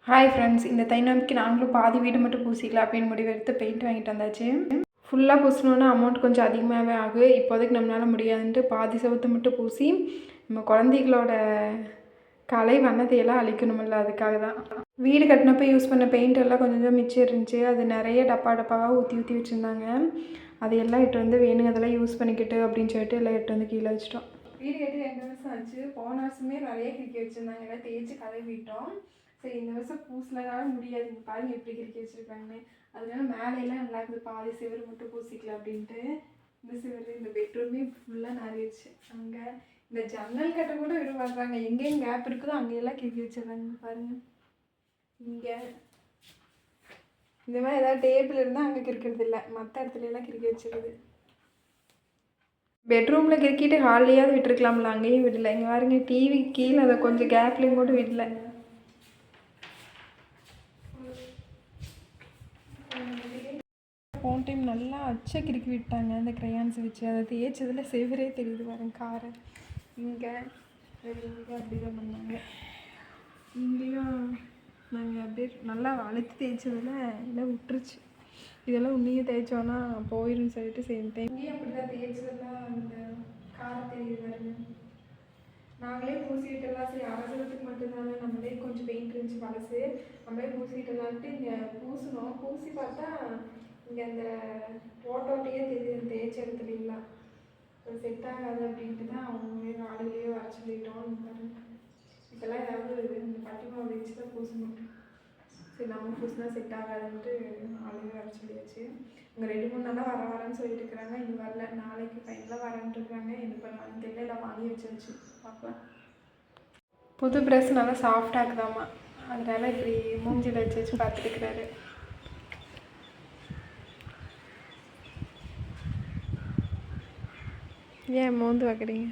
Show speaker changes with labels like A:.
A: Hi friends, இந்த தைநோம்பிக்கு நாங்களும் பாதி வீடு மட்டும் பூசிக்கலாம் அப்படின்னு முடிவெடுத்து பெயிண்ட் வாங்கிட்டு வந்தாச்சு. ஃபுல்லாக பூசணுன்னா அமௌண்ட் கொஞ்சம் அதிகமாகவே ஆகும். இப்போதைக்கு நம்மளால் முடியாதுன்ட்டு பாதி செவத்தை மட்டும் பூசி நம்ம குழந்தைகளோட கலை வண்ணத்தையெல்லாம் அழிக்கணுமில்ல, அதுக்காக தான். வீடு கட்டினப்போ யூஸ் பண்ண பெயிண்ட் எல்லாம் கொஞ்சம் கொஞ்சம் மிச்சம் இருந்துச்சு. அது நிறைய டப்பாவாக ஊற்றி வச்சுருந்தாங்க. அதையெல்லாம் இட்டு வந்து வேணுங்கிறதெல்லாம் யூஸ் பண்ணிக்கிட்டு அப்படின்னு சொல்லிட்டு எல்லாம் இட்டு வந்து கீழே வச்சிட்டோம். வீடு கட்டி 2 வருஷம் ஆச்சு. போன வருஷமே நிறைய கிறுக்கி வச்சுருந்தாங்க. எல்லாம் தேய்ச்சி கழுவிட்டோம். சரி, இந்த வருஷம் பூசினதால முடியாது. இங்கே பாருங்க எப்படி கிறுக்கி வச்சுருக்காங்கன்னு. அதனால மேலையெல்லாம் நல்லா இருக்குது. பாதி சிவரு மட்டும் பூசிக்கலாம் அப்படின்ட்டு இந்த சிவரு இந்த பெட்ரூமே ஃபுல்லாக நிறையிடுச்சு. அங்கே இந்த ஜன்னல் கட்டை கூட விட மாட்டாங்க. எங்கேயும் கேப் இருக்குதோ அங்கேயெல்லாம் கிறுக்கி வச்சிடுறாங்க பாருங்கள். இங்கே இந்த மாதிரி ஏதாவது டேபிள் இருந்தால் அங்கே கிறுக்கிறது இல்லை, மற்ற இடத்துல எல்லாம் கிறுக்கி வச்சிருக்குது. பெட்ரூமில் கிறுக்கிட்டு ஹால்லையாவது விட்டுருக்கலாம்ல, அங்கேயும் விடலை. இங்கே பாருங்க, டிவி கீழே அதை கொஞ்சம் கேப்லேயும் கூட விடலை. போன டைம் நல்லா அச்சை கிறுக்கி விட்டாங்க அந்த க்ரையான்ஸ் வச்சு. அதை தேய்ச்சதில் செவரே தெரியுது பாருங்க. காரை இங்கே அப்படி தான் பண்ணாங்க. இங்கேயும் நாங்கள் அப்படியே நல்லா அழுத்தி தேய்ச்சதில் எல்லாம் விட்டுருச்சு. இதெல்லாம் உன்னையும் தேய்ச்சோன்னா போயிடும் சொல்லிட்டு சேம் டைம் இங்கேயும் அப்படி தான் தேய்ச்சதெல்லாம் அந்த காரை தெரியுது பாருங்க. நாங்களே பூசிக்கிட்டலாம். சரி, அவசரத்துக்கு மட்டும்தானே, நம்மளே கொஞ்சம் பெயிண்ட் இருந்துச்சு பழசு, நம்மளே பூசிக்கிட்டலான்ட்டு இங்கே பூசணும். பூசி பார்த்தா இங்கே அந்த ஓட்டோட்டையே தெரியுது தேய்ச்சி இடத்துலலாம். செட் ஆகாது அப்படின்ட்டு தான் அவங்களே ஆளுலேயே வர சொல்லிட்டோம். இப்போல்லாம் ஏதாவது இந்த பட்டி மாவு வச்சு தான் பூசணும். சரி, நம்ம பூசினா செட் ஆகாதுன்ட்டு ஆளுவே வர சொல்லியாச்சு. இங்கே 2-3 நாளாக வரேன்னு சொல்லிட்டு இருக்கிறாங்க. இன்னும் வரல. நாளைக்கு ஃபைனலாக வரேன்ட்டு இருக்காங்க. என்ன பண்ணுவாங்க தெரியல. எல்லாம் வாங்கி வச்சு பார்க்கலாம். புது ப்ரெஸ் நல்லா சாஃப்டாக இருக்குதாம்மா, அதனால இப்படி மூஞ்சியில் வச்சு பார்த்துருக்குறாரு. ஏன் மோந்து வைக்கிறீங்க?